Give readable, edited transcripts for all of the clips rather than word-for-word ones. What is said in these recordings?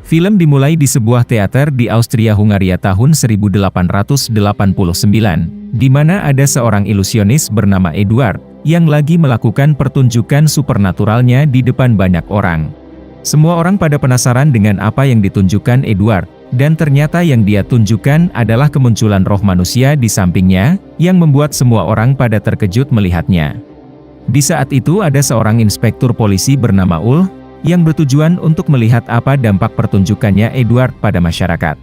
Film dimulai di sebuah teater di Austria-Hungaria tahun 1889, di mana ada seorang ilusionis bernama Eduard, yang lagi melakukan pertunjukan supernaturalnya di depan banyak orang. Semua orang pada penasaran dengan apa yang ditunjukkan Eduard, dan ternyata yang dia tunjukkan adalah kemunculan roh manusia di sampingnya, yang membuat semua orang pada terkejut melihatnya. Di saat itu ada seorang inspektur polisi bernama Ulf, yang bertujuan untuk melihat apa dampak pertunjukannya Eduard pada masyarakat.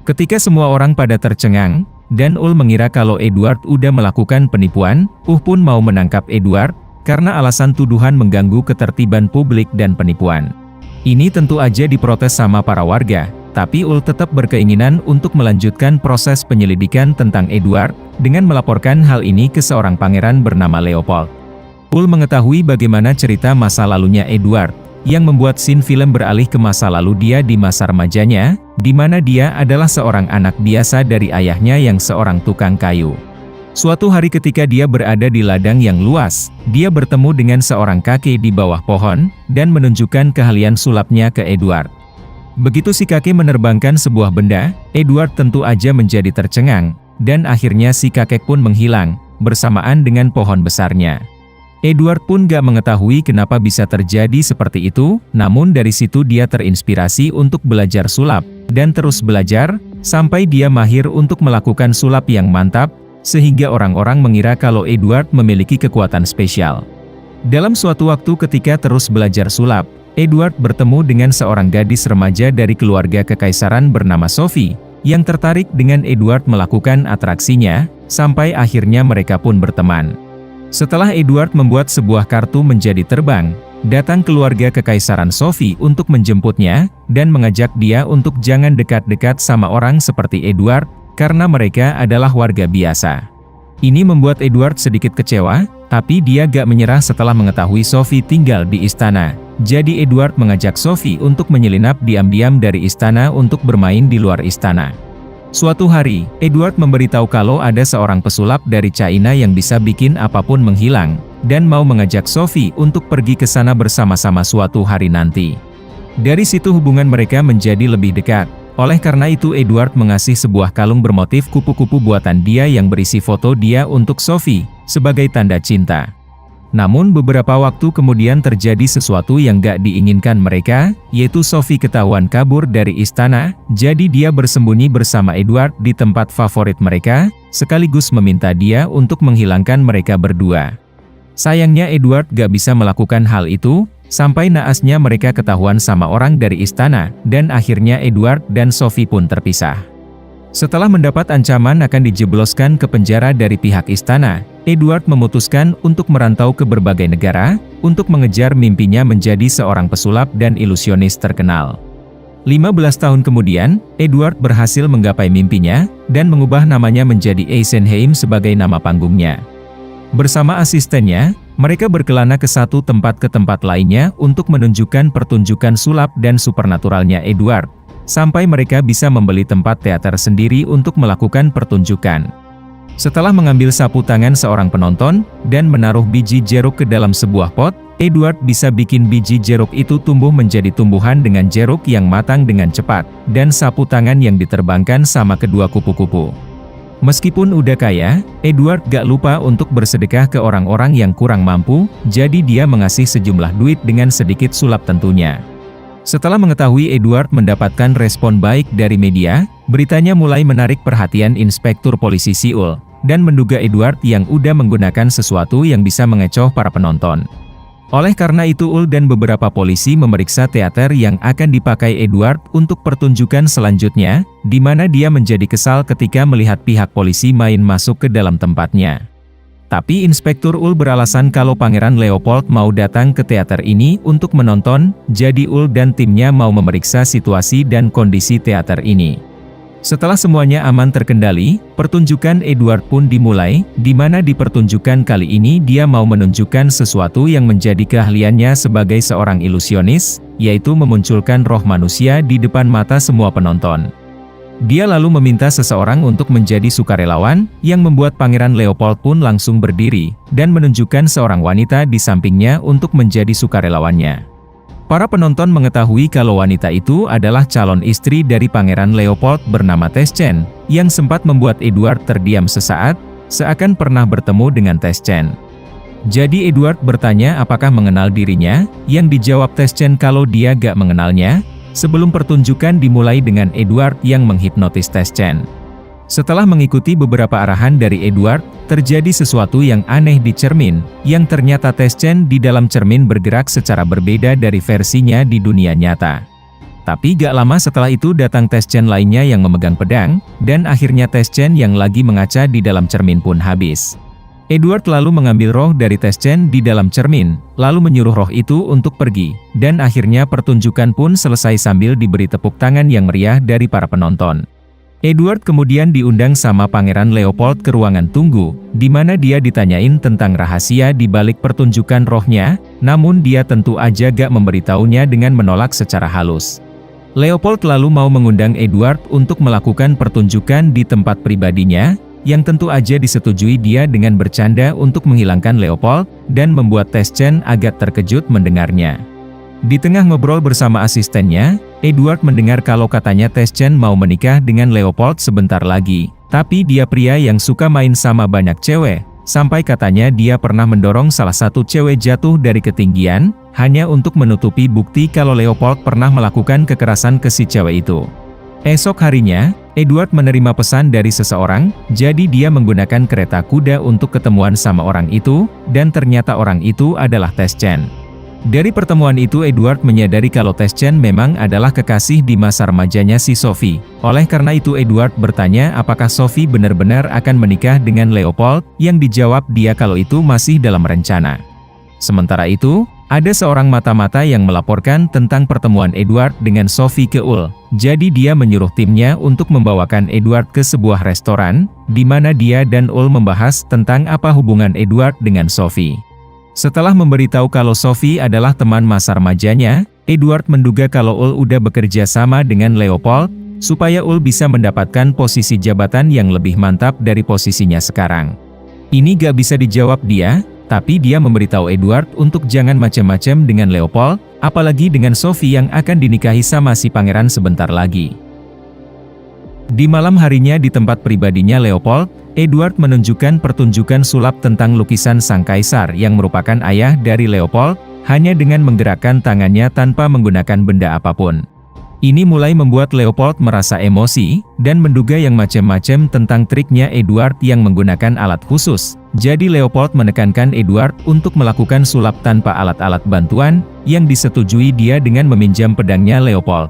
Ketika semua orang pada tercengang, dan Ulf mengira kalau Eduard udah melakukan penipuan, Ulf pun mau menangkap Eduard, karena alasan tuduhan mengganggu ketertiban publik dan penipuan. Ini tentu aja diprotes sama para warga, tapi Ulf tetap berkeinginan untuk melanjutkan proses penyelidikan tentang Eduard, dengan melaporkan hal ini ke seorang pangeran bernama Leopold. Ulf mengetahui bagaimana cerita masa lalunya Eduard, yang membuat scene film beralih ke masa lalu dia di masa remajanya, di mana dia adalah seorang anak biasa dari ayahnya yang seorang tukang kayu. Suatu hari ketika dia berada di ladang yang luas, dia bertemu dengan seorang kakek di bawah pohon, dan menunjukkan keahlian sulapnya ke Eduard. Begitu si kakek menerbangkan sebuah benda, Eduard tentu aja menjadi tercengang, dan akhirnya si kakek pun menghilang, bersamaan dengan pohon besarnya. Eduard pun gak mengetahui kenapa bisa terjadi seperti itu, namun dari situ dia terinspirasi untuk belajar sulap, dan terus belajar, sampai dia mahir untuk melakukan sulap yang mantap, sehingga orang-orang mengira kalau Eduard memiliki kekuatan spesial. Dalam suatu waktu ketika terus belajar sulap, Eduard bertemu dengan seorang gadis remaja dari keluarga kekaisaran bernama Sophie, yang tertarik dengan Eduard melakukan atraksinya, sampai akhirnya mereka pun berteman. Setelah Eduard membuat sebuah kartu menjadi terbang, datang keluarga kekaisaran Sophie untuk menjemputnya, dan mengajak dia untuk jangan dekat-dekat sama orang seperti Eduard, karena mereka adalah warga biasa. Ini membuat Eduard sedikit kecewa, tapi dia gak menyerah setelah mengetahui Sophie tinggal di istana. Jadi Eduard mengajak Sophie untuk menyelinap diam-diam dari istana untuk bermain di luar istana. Suatu hari, Eduard memberitahu kalau ada seorang pesulap dari China yang bisa bikin apapun menghilang, dan mau mengajak Sophie untuk pergi ke sana bersama-sama suatu hari nanti. Dari situ hubungan mereka menjadi lebih dekat. Oleh karena itu Eduard mengasih sebuah kalung bermotif kupu-kupu buatan dia yang berisi foto dia untuk Sophie, sebagai tanda cinta. Namun beberapa waktu kemudian terjadi sesuatu yang gak diinginkan mereka, yaitu Sophie ketahuan kabur dari istana, jadi dia bersembunyi bersama Eduard di tempat favorit mereka, sekaligus meminta dia untuk menghilangkan mereka berdua. Sayangnya Eduard gak bisa melakukan hal itu, sampai naasnya mereka ketahuan sama orang dari istana, dan akhirnya Eduard dan Sophie pun terpisah. Setelah mendapat ancaman akan dijebloskan ke penjara dari pihak istana, Eduard memutuskan untuk merantau ke berbagai negara, untuk mengejar mimpinya menjadi seorang pesulap dan ilusionis terkenal. 15 tahun kemudian, Eduard berhasil menggapai mimpinya, dan mengubah namanya menjadi Eisenheim sebagai nama panggungnya. Bersama asistennya, mereka berkelana ke satu tempat ke tempat lainnya untuk menunjukkan pertunjukan sulap dan supernaturalnya Eduard, sampai mereka bisa membeli tempat teater sendiri untuk melakukan pertunjukan. Setelah mengambil sapu tangan seorang penonton, dan menaruh biji jeruk ke dalam sebuah pot, Eduard bisa bikin biji jeruk itu tumbuh menjadi tumbuhan dengan jeruk yang matang dengan cepat, dan sapu tangan yang diterbangkan sama kedua kupu-kupu. Meskipun udah kaya, Eduard gak lupa untuk bersedekah ke orang-orang yang kurang mampu, jadi dia mengasih sejumlah duit dengan sedikit sulap tentunya. Setelah mengetahui Eduard mendapatkan respon baik dari media, beritanya mulai menarik perhatian inspektur polisi Seoul, dan menduga Eduard yang udah menggunakan sesuatu yang bisa mengecoh para penonton. Oleh karena itu Ulf dan beberapa polisi memeriksa teater yang akan dipakai Eduard untuk pertunjukan selanjutnya, di mana dia menjadi kesal ketika melihat pihak polisi main masuk ke dalam tempatnya. Tapi Inspektur Ulf beralasan kalau Pangeran Leopold mau datang ke teater ini untuk menonton, jadi Ulf dan timnya mau memeriksa situasi dan kondisi teater ini. Setelah semuanya aman terkendali, pertunjukan Eduard pun dimulai, di mana di pertunjukan kali ini dia mau menunjukkan sesuatu yang menjadi keahliannya sebagai seorang ilusionis, yaitu memunculkan roh manusia di depan mata semua penonton. Dia lalu meminta seseorang untuk menjadi sukarelawan, yang membuat Pangeran Leopold pun langsung berdiri, dan menunjukkan seorang wanita di sampingnya untuk menjadi sukarelawannya. Para penonton mengetahui kalau wanita itu adalah calon istri dari Pangeran Leopold bernama Teschen, yang sempat membuat Edward terdiam sesaat, seakan pernah bertemu dengan Teschen. Jadi Edward bertanya apakah mengenal dirinya, yang dijawab Teschen kalau dia gak mengenalnya, sebelum pertunjukan dimulai dengan Edward yang menghipnotis Teschen. Setelah mengikuti beberapa arahan dari Edward, terjadi sesuatu yang aneh di cermin, yang ternyata Teschen di dalam cermin bergerak secara berbeda dari versinya di dunia nyata. Tapi gak lama setelah itu datang Teschen lainnya yang memegang pedang, dan akhirnya Teschen yang lagi mengaca di dalam cermin pun habis. Edward lalu mengambil roh dari Teschen di dalam cermin, lalu menyuruh roh itu untuk pergi, dan akhirnya pertunjukan pun selesai sambil diberi tepuk tangan yang meriah dari para penonton. Edward kemudian diundang sama Pangeran Leopold ke ruangan tunggu, di mana dia ditanyain tentang rahasia di balik pertunjukan rohnya, namun dia tentu aja gak memberitahunya dengan menolak secara halus. Leopold lalu mau mengundang Edward untuk melakukan pertunjukan di tempat pribadinya, yang tentu aja disetujui dia dengan bercanda untuk menghilangkan Leopold, dan membuat Teschen agak terkejut mendengarnya. Di tengah ngobrol bersama asistennya, Edward mendengar kalau katanya Teschen mau menikah dengan Leopold sebentar lagi, tapi dia pria yang suka main sama banyak cewek, sampai katanya dia pernah mendorong salah satu cewek jatuh dari ketinggian, hanya untuk menutupi bukti kalau Leopold pernah melakukan kekerasan ke si cewek itu. Esok harinya, Edward menerima pesan dari seseorang, jadi dia menggunakan kereta kuda untuk ketemuan sama orang itu, dan ternyata orang itu adalah Teschen. Dari pertemuan itu Edward menyadari kalau Teschen memang adalah kekasih di masa remajanya si Sophie. Oleh karena itu Edward bertanya apakah Sophie benar-benar akan menikah dengan Leopold, yang dijawab dia kalau itu masih dalam rencana. Sementara itu, ada seorang mata-mata yang melaporkan tentang pertemuan Edward dengan Sophie ke Ulm. Jadi dia menyuruh timnya untuk membawakan Edward ke sebuah restoran, di mana dia dan Ulm membahas tentang apa hubungan Edward dengan Sophie. Setelah memberitahu kalau Sophie adalah teman masa remajanya, Edward menduga kalau Ulm udah bekerja sama dengan Leopold, supaya Ulm bisa mendapatkan posisi jabatan yang lebih mantap dari posisinya sekarang. Ini gak bisa dijawab dia, tapi dia memberitahu Edward untuk jangan macam-macam dengan Leopold, apalagi dengan Sophie yang akan dinikahi sama si pangeran sebentar lagi. Di malam harinya di tempat pribadinya Leopold, Edward menunjukkan pertunjukan sulap tentang lukisan sang kaisar yang merupakan ayah dari Leopold, hanya dengan menggerakkan tangannya tanpa menggunakan benda apapun. Ini mulai membuat Leopold merasa emosi, dan menduga yang macam-macam tentang triknya Edward yang menggunakan alat khusus. Jadi Leopold menekankan Edward untuk melakukan sulap tanpa alat-alat bantuan, yang disetujui dia dengan meminjam pedangnya Leopold.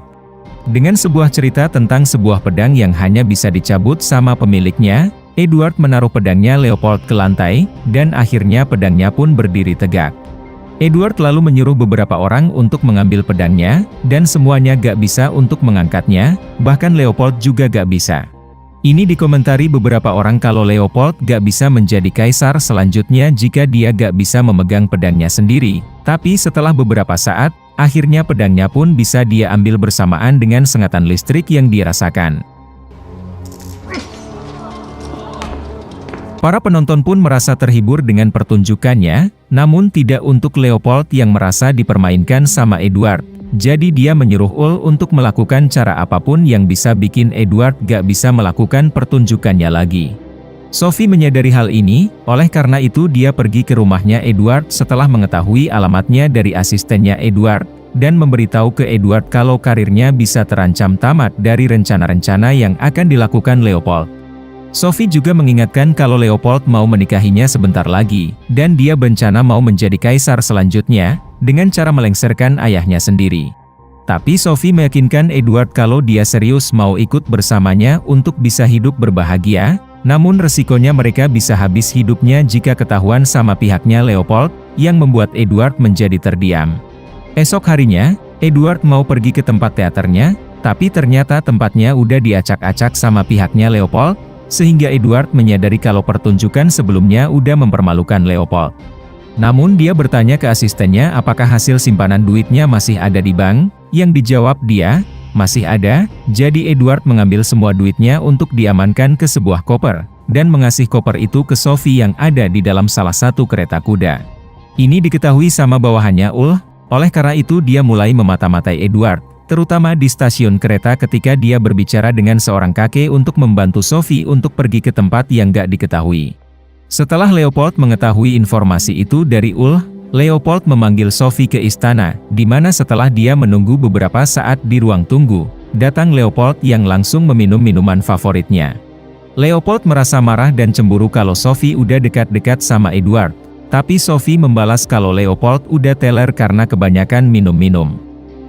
Dengan sebuah cerita tentang sebuah pedang yang hanya bisa dicabut sama pemiliknya, Edward menaruh pedangnya Leopold ke lantai, dan akhirnya pedangnya pun berdiri tegak. Edward lalu menyuruh beberapa orang untuk mengambil pedangnya, dan semuanya gak bisa untuk mengangkatnya, bahkan Leopold juga gak bisa. Ini dikomentari beberapa orang kalau Leopold gak bisa menjadi kaisar selanjutnya jika dia gak bisa memegang pedangnya sendiri, tapi setelah beberapa saat, akhirnya pedangnya pun bisa dia ambil bersamaan dengan sengatan listrik yang dirasakan. Para penonton pun merasa terhibur dengan pertunjukannya, namun tidak untuk Leopold yang merasa dipermainkan sama Edward. Jadi dia menyuruh Ulm untuk melakukan cara apapun yang bisa bikin Edward gak bisa melakukan pertunjukannya lagi. Sophie menyadari hal ini, oleh karena itu dia pergi ke rumahnya Edward setelah mengetahui alamatnya dari asistennya Edward, dan memberitahu ke Edward kalau karirnya bisa terancam tamat dari rencana-rencana yang akan dilakukan Leopold. Sophie juga mengingatkan kalau Leopold mau menikahinya sebentar lagi, dan dia berencana mau menjadi kaisar selanjutnya, dengan cara melengsarkan ayahnya sendiri. Tapi Sophie meyakinkan Edward kalau dia serius mau ikut bersamanya untuk bisa hidup berbahagia, namun resikonya mereka bisa habis hidupnya jika ketahuan sama pihaknya Leopold, yang membuat Edward menjadi terdiam. Esok harinya, Edward mau pergi ke tempat teaternya, tapi ternyata tempatnya udah diacak-acak sama pihaknya Leopold, sehingga Edward menyadari kalau pertunjukan sebelumnya udah mempermalukan Leopold. Namun dia bertanya ke asistennya apakah hasil simpanan duitnya masih ada di bank, yang dijawab dia, masih ada. Jadi Edward mengambil semua duitnya untuk diamankan ke sebuah koper, dan mengasih koper itu ke Sophie yang ada di dalam salah satu kereta kuda. Ini diketahui sama bawahannya Ulm, Oleh karena itu dia mulai memata-matai Edward, terutama di stasiun kereta ketika dia berbicara dengan seorang kakek untuk membantu Sophie untuk pergi ke tempat yang gak diketahui. Setelah Leopold mengetahui informasi itu dari Ulf, Leopold memanggil Sophie ke istana, di mana setelah dia menunggu beberapa saat di ruang tunggu, datang Leopold yang langsung meminum minuman favoritnya. Leopold merasa marah dan cemburu kalau Sophie udah dekat-dekat sama Edward, tapi Sophie membalas kalau Leopold udah teler karena kebanyakan minum-minum.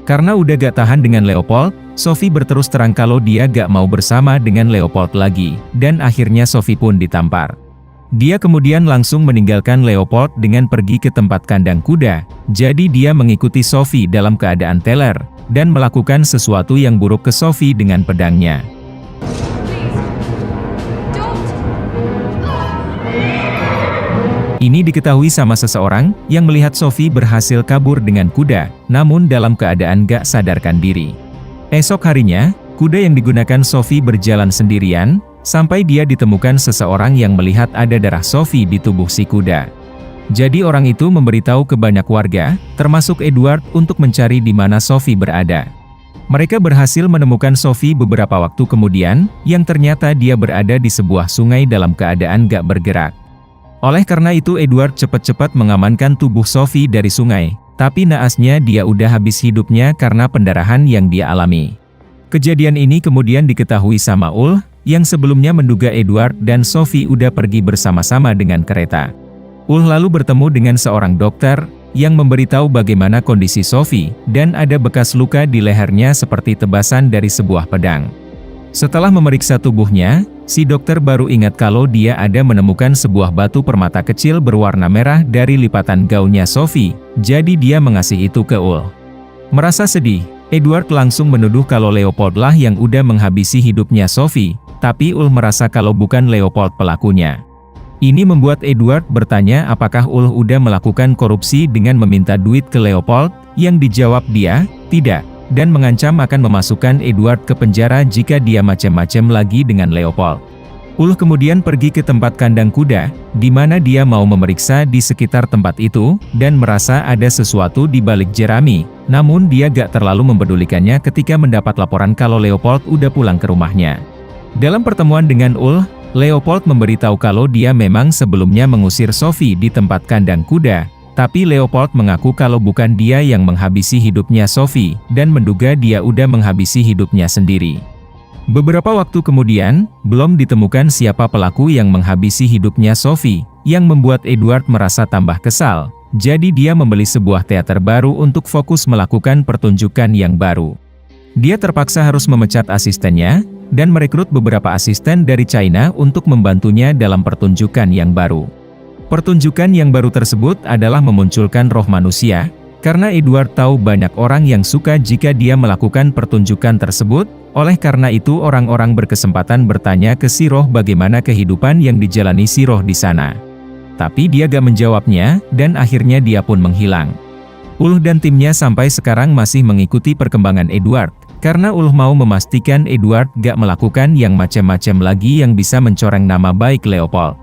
Karena udah gak tahan dengan Leopold, Sophie berterus terang kalau dia gak mau bersama dengan Leopold lagi, dan akhirnya Sophie pun ditampar. Dia kemudian langsung meninggalkan Leopold dengan pergi ke tempat kandang kuda, jadi dia mengikuti Sophie dalam keadaan teler, dan melakukan sesuatu yang buruk ke Sophie dengan pedangnya. Ini diketahui sama seseorang yang melihat Sophie berhasil kabur dengan kuda, namun dalam keadaan gak sadarkan diri. Esok harinya, kuda yang digunakan Sophie berjalan sendirian, sampai dia ditemukan seseorang yang melihat ada darah Sophie di tubuh si kuda. Jadi orang itu memberitahu ke banyak warga, termasuk Edward, untuk mencari di mana Sophie berada. Mereka berhasil menemukan Sophie beberapa waktu kemudian, yang ternyata dia berada di sebuah sungai dalam keadaan gak bergerak. Oleh karena itu Edward cepat-cepat mengamankan tubuh Sophie dari sungai, tapi naasnya dia udah habis hidupnya karena pendarahan yang dia alami. Kejadian ini kemudian diketahui sama Ulf, yang sebelumnya menduga Edward dan Sophie udah pergi bersama-sama dengan kereta. Ulf lalu bertemu dengan seorang dokter, yang memberitahu bagaimana kondisi Sophie, dan ada bekas luka di lehernya seperti tebasan dari sebuah pedang. Setelah memeriksa tubuhnya, si dokter baru ingat kalau dia ada menemukan sebuah batu permata kecil berwarna merah dari lipatan gaunnya Sophie, jadi dia mengasih itu ke Ulf. Merasa sedih, Edward langsung menuduh kalau Leopold lah yang udah menghabisi hidupnya Sophie, tapi Ulf merasa kalau bukan Leopold pelakunya. Ini membuat Edward bertanya apakah Ulf udah melakukan korupsi dengan meminta duit ke Leopold, yang dijawab dia, tidak, dan mengancam akan memasukkan Edward ke penjara jika dia macam-macam lagi dengan Leopold. Ulf kemudian pergi ke tempat kandang kuda, di mana dia mau memeriksa di sekitar tempat itu, dan merasa ada sesuatu di balik jerami, namun dia gak terlalu mempedulikannya ketika mendapat laporan kalau Leopold udah pulang ke rumahnya. Dalam pertemuan dengan Ulf, Leopold memberitahu kalau dia memang sebelumnya mengusir Sophie di tempat kandang kuda, tapi Leopold mengaku kalau bukan dia yang menghabisi hidupnya Sophie, dan menduga dia udah menghabisi hidupnya sendiri. Beberapa waktu kemudian, belum ditemukan siapa pelaku yang menghabisi hidupnya Sophie, yang membuat Edward merasa tambah kesal, jadi dia membeli sebuah teater baru untuk fokus melakukan pertunjukan yang baru. Dia terpaksa harus memecat asistennya, dan merekrut beberapa asisten dari China untuk membantunya dalam pertunjukan yang baru. Pertunjukan yang baru tersebut adalah memunculkan roh manusia, karena Edward tahu banyak orang yang suka jika dia melakukan pertunjukan tersebut, oleh karena itu orang-orang berkesempatan bertanya ke si roh bagaimana kehidupan yang dijalani si roh di sana. Tapi dia gak menjawabnya, dan akhirnya dia pun menghilang. Ulf dan timnya sampai sekarang masih mengikuti perkembangan Edward, karena Ulf mau memastikan Edward gak melakukan yang macam-macam lagi yang bisa mencoreng nama baik Leopold.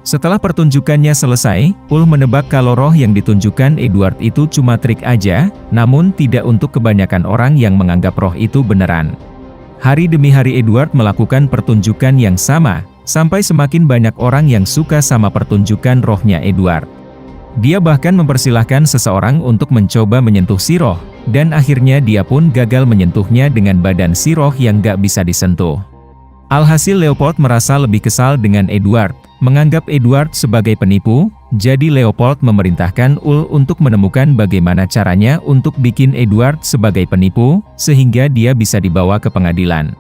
Setelah pertunjukannya selesai, Ulf menebak kalau roh yang ditunjukkan Edward itu cuma trik aja, namun tidak untuk kebanyakan orang yang menganggap roh itu beneran. Hari demi hari Edward melakukan pertunjukan yang sama, sampai semakin banyak orang yang suka sama pertunjukan rohnya Edward. Dia bahkan mempersilahkan seseorang untuk mencoba menyentuh si roh, dan akhirnya dia pun gagal menyentuhnya dengan badan si roh yang gak bisa disentuh. Alhasil Leopold merasa lebih kesal dengan Edward, menganggap Edward sebagai penipu, jadi Leopold memerintahkan Ulf untuk menemukan bagaimana caranya untuk bikin Edward sebagai penipu, sehingga dia bisa dibawa ke pengadilan.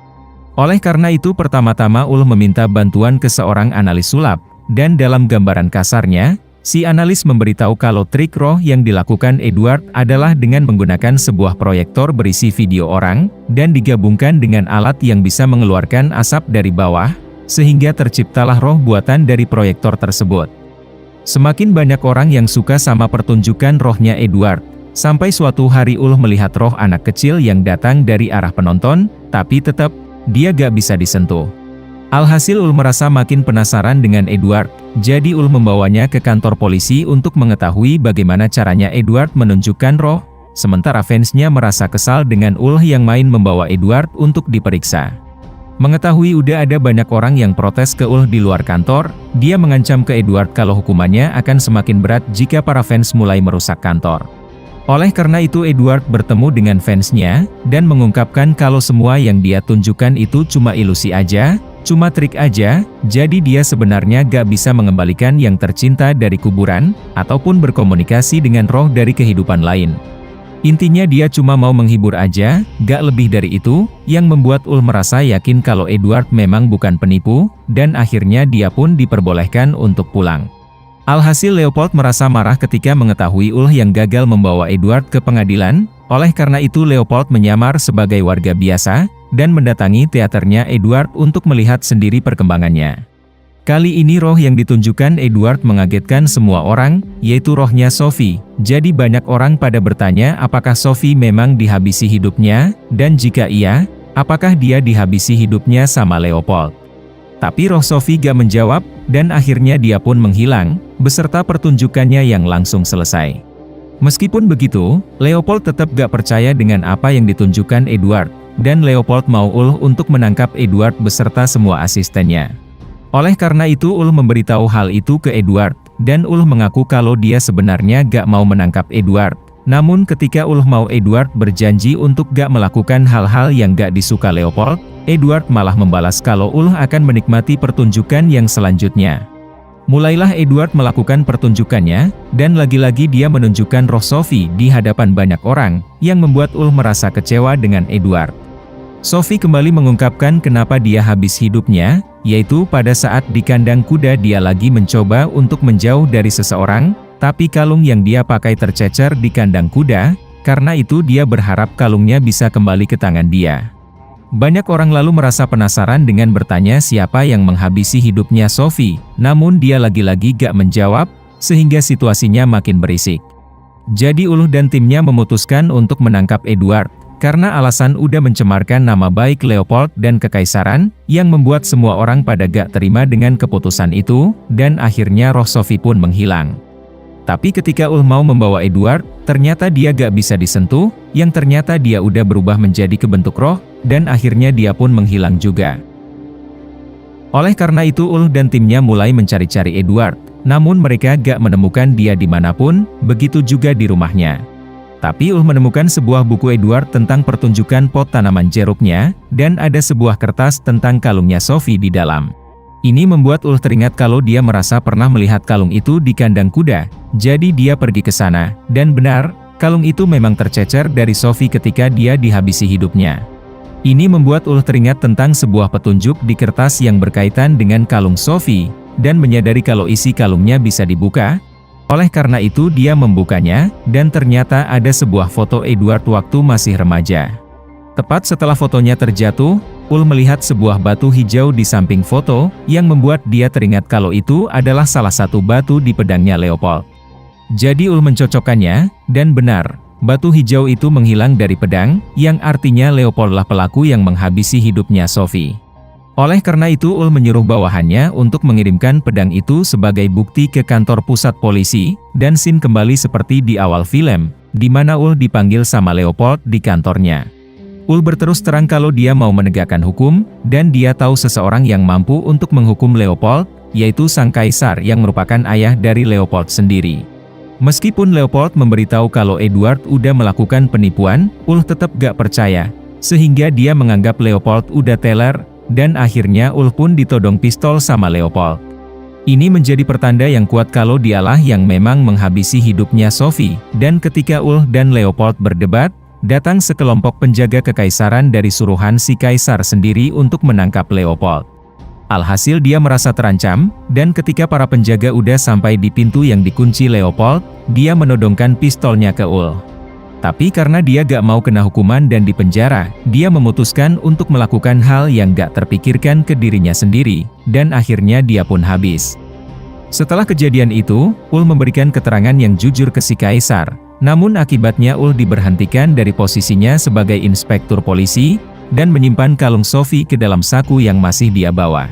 Oleh karena itu pertama-tama Ulf meminta bantuan ke seorang analis sulap, dan dalam gambaran kasarnya, si analis memberitahu kalau trik roh yang dilakukan Edward adalah dengan menggunakan sebuah proyektor berisi video orang, dan digabungkan dengan alat yang bisa mengeluarkan asap dari bawah, sehingga terciptalah roh buatan dari proyektor tersebut. Semakin banyak orang yang suka sama pertunjukan rohnya Edward, sampai suatu hari Ulf melihat roh anak kecil yang datang dari arah penonton, tapi tetap, dia gak bisa disentuh. Alhasil Ul merasa makin penasaran dengan Edward, jadi Ul membawanya ke kantor polisi untuk mengetahui bagaimana caranya Edward menunjukkan roh, sementara fansnya merasa kesal dengan Ul yang main membawa Edward untuk diperiksa. Mengetahui udah ada banyak orang yang protes ke Ul di luar kantor, dia mengancam ke Edward kalau hukumannya akan semakin berat jika para fans mulai merusak kantor. Oleh karena itu Edward bertemu dengan fansnya, dan mengungkapkan kalau semua yang dia tunjukkan itu cuma ilusi aja, cuma trik aja, jadi dia sebenarnya gak bisa mengembalikan yang tercinta dari kuburan, ataupun berkomunikasi dengan roh dari kehidupan lain. Intinya dia cuma mau menghibur aja, gak lebih dari itu, yang membuat Ul merasa yakin kalau Edward memang bukan penipu, dan akhirnya dia pun diperbolehkan untuk pulang. Alhasil Leopold merasa marah ketika mengetahui Ul yang gagal membawa Edward ke pengadilan, oleh karena itu Leopold menyamar sebagai warga biasa, dan mendatangi teaternya Edward untuk melihat sendiri perkembangannya. Kali ini roh yang ditunjukkan Edward mengagetkan semua orang, yaitu rohnya Sophie. Jadi banyak orang pada bertanya apakah Sophie memang dihabisi hidupnya, dan jika iya, apakah dia dihabisi hidupnya sama Leopold. Tapi roh Sophie gak menjawab, dan akhirnya dia pun menghilang, beserta pertunjukannya yang langsung selesai. Meskipun begitu, Leopold tetap gak percaya dengan apa yang ditunjukkan Edward, dan Leopold mau Ul untuk menangkap Edward beserta semua asistennya. Oleh karena itu Ul memberitahu hal itu ke Edward, dan Ul mengaku kalau dia sebenarnya gak mau menangkap Edward. Namun ketika Ul mau Edward berjanji untuk gak melakukan hal-hal yang gak disuka Leopold, Edward malah membalas kalau Ul akan menikmati pertunjukan yang selanjutnya. Mulailah Edward melakukan pertunjukannya, dan lagi-lagi dia menunjukkan roh Sophie di hadapan banyak orang, yang membuat Ul merasa kecewa dengan Edward. Sophie kembali mengungkapkan kenapa dia habis hidupnya, yaitu pada saat di kandang kuda dia lagi mencoba untuk menjauh dari seseorang, tapi kalung yang dia pakai tercecer di kandang kuda, karena itu dia berharap kalungnya bisa kembali ke tangan dia. Banyak orang lalu merasa penasaran dengan bertanya siapa yang menghabisi hidupnya Sophie, namun dia lagi-lagi gak menjawab, sehingga situasinya makin berisik. Jadi Ul dan timnya memutuskan untuk menangkap Edward, karena alasan udah mencemarkan nama baik Leopold dan kekaisaran, yang membuat semua orang pada gak terima dengan keputusan itu, dan akhirnya roh Sophie pun menghilang. Tapi ketika Ul mau membawa Edward, ternyata dia gak bisa disentuh, yang ternyata dia udah berubah menjadi kebentuk roh, dan akhirnya dia pun menghilang juga. Oleh karena itu Ul dan timnya mulai mencari-cari Edward, namun mereka gak menemukan dia dimanapun, begitu juga di rumahnya. Tapi Ul menemukan sebuah buku Edward tentang pertunjukan pot tanaman jeruknya, dan ada sebuah kertas tentang kalungnya Sophie di dalam. Ini membuat Ul teringat kalau dia merasa pernah melihat kalung itu di kandang kuda, jadi dia pergi ke sana, dan benar, kalung itu memang tercecer dari Sophie ketika dia dihabisi hidupnya. Ini membuat Ul teringat tentang sebuah petunjuk di kertas yang berkaitan dengan kalung Sophie, dan menyadari kalau isi kalungnya bisa dibuka. Oleh karena itu dia membukanya, dan ternyata ada sebuah foto Edward waktu masih remaja. Tepat setelah fotonya terjatuh, Ul melihat sebuah batu hijau di samping foto, yang membuat dia teringat kalau itu adalah salah satu batu di pedangnya Leopold. Jadi Ul mencocokkannya, dan benar, batu hijau itu menghilang dari pedang, yang artinya Leopold lah pelaku yang menghabisi hidupnya Sophie. Oleh karena itu Ul menyuruh bawahannya untuk mengirimkan pedang itu sebagai bukti ke kantor pusat polisi, dan scene kembali seperti di awal film, di mana Ul dipanggil sama Leopold di kantornya. Ul berterus terang kalau dia mau menegakkan hukum, dan dia tahu seseorang yang mampu untuk menghukum Leopold, yaitu sang kaisar yang merupakan ayah dari Leopold sendiri. Meskipun Leopold memberitahu kalau Edward udah melakukan penipuan, Ul tetap gak percaya, sehingga dia menganggap Leopold udah teler, dan akhirnya Ul pun ditodong pistol sama Leopold. Ini menjadi pertanda yang kuat kalau dialah yang memang menghabisi hidupnya Sophie, dan ketika Ul dan Leopold berdebat, datang sekelompok penjaga kekaisaran dari suruhan si kaisar sendiri untuk menangkap Leopold. Alhasil dia merasa terancam, dan ketika para penjaga udah sampai di pintu yang dikunci Leopold, dia menodongkan pistolnya ke Ul. Tapi karena dia gak mau kena hukuman dan dipenjara, dia memutuskan untuk melakukan hal yang gak terpikirkan ke dirinya sendiri, dan akhirnya dia pun habis. Setelah kejadian itu, Ul memberikan keterangan yang jujur ke si kaisar. Namun akibatnya Ul diberhentikan dari posisinya sebagai inspektur polisi, dan menyimpan kalung Sophie ke dalam saku yang masih dia bawa.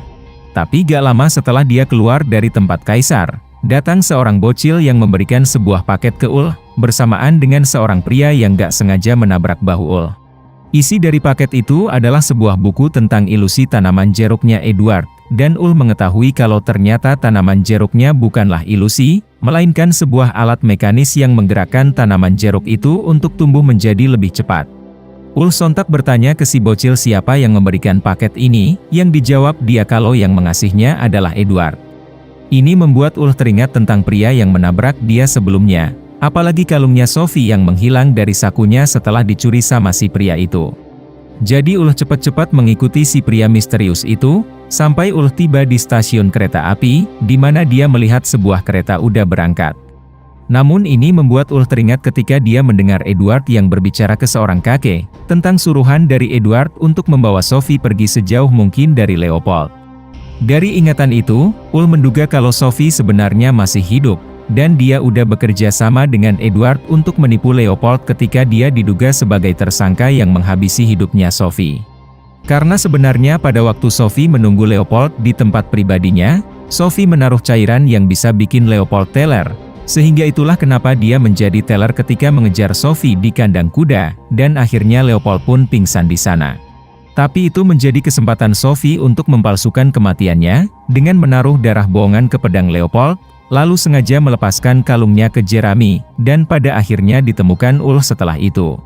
Tapi gak lama setelah dia keluar dari tempat kaisar, datang seorang bocil yang memberikan sebuah paket ke Ul, bersamaan dengan seorang pria yang gak sengaja menabrak bahu Ul. Isi dari paket itu adalah sebuah buku tentang ilusi tanaman jeruknya Edward, dan Ul mengetahui kalau ternyata tanaman jeruknya bukanlah ilusi, melainkan sebuah alat mekanis yang menggerakkan tanaman jeruk itu untuk tumbuh menjadi lebih cepat. Ul sontak bertanya ke si bocil siapa yang memberikan paket ini, yang dijawab dia kalau yang mengasihnya adalah Edward. Ini membuat Ul teringat tentang pria yang menabrak dia sebelumnya, apalagi kalungnya Sophie yang menghilang dari sakunya setelah dicuri sama si pria itu. Jadi Ul cepat-cepat mengikuti si pria misterius itu, sampai Ul tiba di stasiun kereta api, di mana dia melihat sebuah kereta udah berangkat. Namun ini membuat Ul teringat ketika dia mendengar Edward yang berbicara ke seorang kakek, tentang suruhan dari Edward untuk membawa Sophie pergi sejauh mungkin dari Leopold. Dari ingatan itu, Ul menduga kalau Sophie sebenarnya masih hidup, dan dia udah bekerja sama dengan Edward untuk menipu Leopold ketika dia diduga sebagai tersangka yang menghabisi hidupnya Sophie. Karena sebenarnya pada waktu Sophie menunggu Leopold di tempat pribadinya, Sophie menaruh cairan yang bisa bikin Leopold teler, sehingga itulah kenapa dia menjadi teler ketika mengejar Sophie di kandang kuda, dan akhirnya Leopold pun pingsan di sana. Tapi itu menjadi kesempatan Sophie untuk mempalsukan kematiannya, dengan menaruh darah bohongan ke pedang Leopold, lalu sengaja melepaskan kalungnya ke Jeremy, dan pada akhirnya ditemukan Ul setelah itu.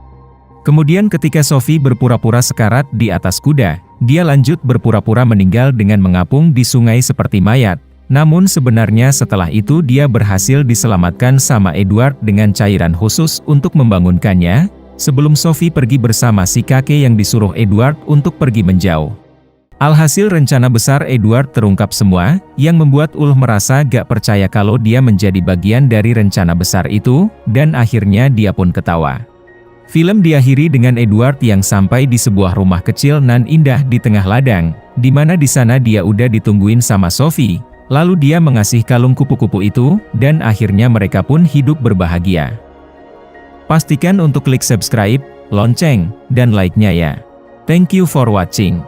Kemudian ketika Sophie berpura-pura sekarat di atas kuda, dia lanjut berpura-pura meninggal dengan mengapung di sungai seperti mayat. Namun sebenarnya setelah itu dia berhasil diselamatkan sama Edward dengan cairan khusus untuk membangunkannya, sebelum Sophie pergi bersama si kakek yang disuruh Edward untuk pergi menjauh. Alhasil rencana besar Edward terungkap semua, yang membuat Ul merasa gak percaya kalau dia menjadi bagian dari rencana besar itu, dan akhirnya dia pun ketawa. Film diakhiri dengan Edward yang sampai di sebuah rumah kecil nan indah di tengah ladang, di mana di sana dia udah ditungguin sama Sophie, lalu dia mengasih kalung kupu-kupu itu, dan akhirnya mereka pun hidup berbahagia. Pastikan untuk klik subscribe, lonceng, dan like-nya ya. Thank you for watching.